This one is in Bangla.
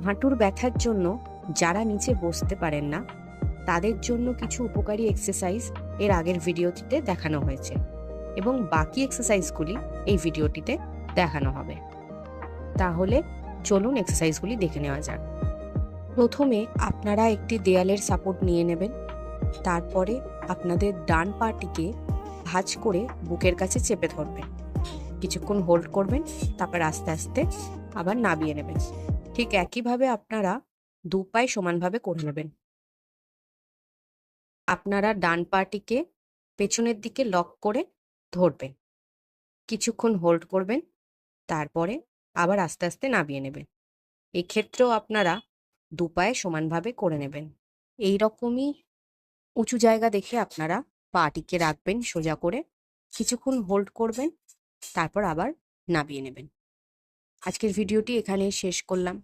হাঁটুর ব্যথার জন্য যারা নিচে বসতে পারেন না তাদের জন্য কিছু উপকারী এক্সারসাইজ এর আগের ভিডিওটিতে দেখানো হয়েছে এবং বাকি এক্সারসাইজগুলি এই ভিডিওটিতে দেখানো হবে। তাহলে চলুন এক্সারসাইজগুলি দেখে নেওয়া যাক। প্রথমে আপনারা একটি দেয়ালের সাপোর্ট নিয়ে নেবেন। তারপরে আপনাদের ডান পাটিকে ভাঁজ করে বুকের কাছে চেপে ধরবেন। কিছুক্ষণ হোল্ড করবেন, তারপর আস্তে আস্তে আবার নামিয়ে নেবেন। ঠিক একইভাবে আপনারা দু পায়ে সমানভাবে করে নেবেন। আপনারা ডান পাটিকে পেছনের দিকে লক করে ধরবেন, কিছুক্ষণ হোল্ড করবেন, তারপরে আবার আস্তে আস্তে নামিয়ে নেবেন। এক্ষেত্রেও আপনারা দু পায়ে সমানভাবে করে নেবেন। এই রকমই উঁচু জায়গা দেখে আপনারা পাটিকে রাখবেন সোজা করে, কিছুক্ষণ হোল্ড করবেন, তারপর আবার নামিয়ে নেবেন। আজকের ভিডিওটি এখানেই শেষ করলাম।